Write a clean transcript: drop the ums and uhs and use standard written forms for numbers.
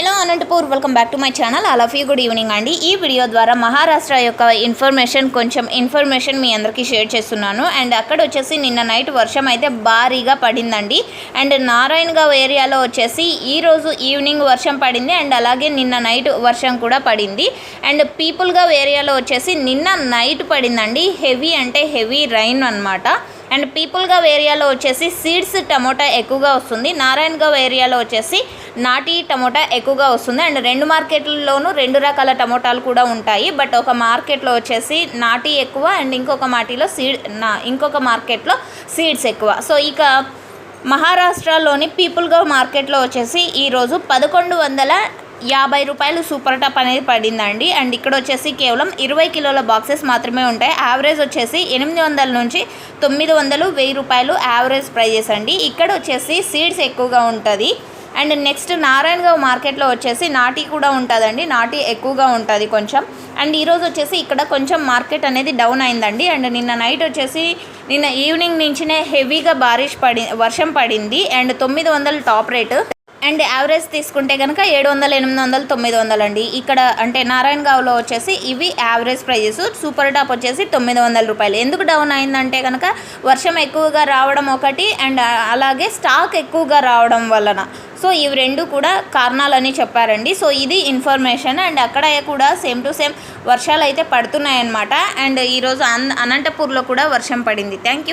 Hello Anantapur, welcome back to my channel. All of you good evening అండి. ఈ video ద్వారా మహారాష్ట్ర యొక్క కొంచెం ఇన్ఫర్మేషన్ మీ అందరికీ షేర్ చేస్తున్నాను. అండ్ అక్కడ వచ్చేసి నిన్న నైట్ వర్షం అయితే భారీగా పడిందండి. అండ్ నారాయణగావ్ ఏరియాలో వచ్చేసి ఈరోజు ఈవినింగ్ వర్షం పడింది. అండ్ అలాగే నిన్న నైట్ వర్షం కూడా పడింది. అండ్ పీపుల్గావ్ ఏరియాలో వచ్చేసి నిన్న నైట్ పడిందండి. హెవీ అంటే హెవీ రైన్ అనమాట. అండ్ పీపుల్గావ్ ఏరియాలో వచ్చేసి సీడ్స్ టమోటా ఎక్కువగా వస్తుంది. నారాయణగావ్ ఏరియాలో వచ్చేసి నాటి టమోటా ఎక్కువగా వస్తుంది. అండ్ రెండు మార్కెట్లలోనూ రెండు రకాల టమోటాలు కూడా ఉంటాయి. బట్ ఒక మార్కెట్లో వచ్చేసి నాటి ఎక్కువ అండ్ ఇంకొక మార్కెట్లో సీడ్స్ ఎక్కువ. సో ఇక మహారాష్ట్రలోని పీపుల్గావ్ మార్కెట్లో వచ్చేసి ఈరోజు 1150 రూపాయలు సూపర్ టాప్ అనేది పడిందండి. అండ్ ఇక్కడ వచ్చేసి కేవలం 20 కిలోల బాక్సెస్ మాత్రమే ఉంటాయి. యావరేజ్ వచ్చేసి 800 నుంచి 900, 1000 రూపాయలు యావరేజ్ ప్రైజెస్ అండి. ఇక్కడ వచ్చేసి సీడ్స్ ఎక్కువగా ఉంటుంది. అండ్ నెక్స్ట్ నారాయణగావ్ మార్కెట్లో వచ్చేసి నాటి కూడా ఉంటుందండి. నాటి ఎక్కువగా ఉంటుంది కొంచెం. అండ్ ఈరోజు వచ్చేసి ఇక్కడ కొంచెం మార్కెట్ అనేది డౌన్ అయిందండి. అండ్ నిన్న నైట్ వచ్చేసి నిన్న ఈవినింగ్ నుంచినే హెవీగా వర్షం పడింది. And 900 top rate. And average తీసుకుంటే కనుక 700, 800, 900 అండి. ఇక్కడ అంటే నారాయణగావ్లో వచ్చేసి ఇవి యావరేజ్ ప్రైజెస్. సూపర్ టాప్ వచ్చేసి 900 రూపాయలు. ఎందుకు డౌన్ అయిందంటే కనుక వర్షం ఎక్కువగా రావడం ఒకటి, అండ్ అలాగే స్టాక్ ఎక్కువగా రావడం వలన. సో ఇవి రెండు కూడా కారణాలని చెప్పారండి. సో ఇది ఇన్ఫర్మేషన్. అండ్ అక్కడ కూడా సేమ్ టు సేమ్ వర్షాలు అయితే పడుతున్నాయన్నమాట. అండ్ ఈరోజు అనంతపూర్లో కూడా వర్షం పడింది. Thank you.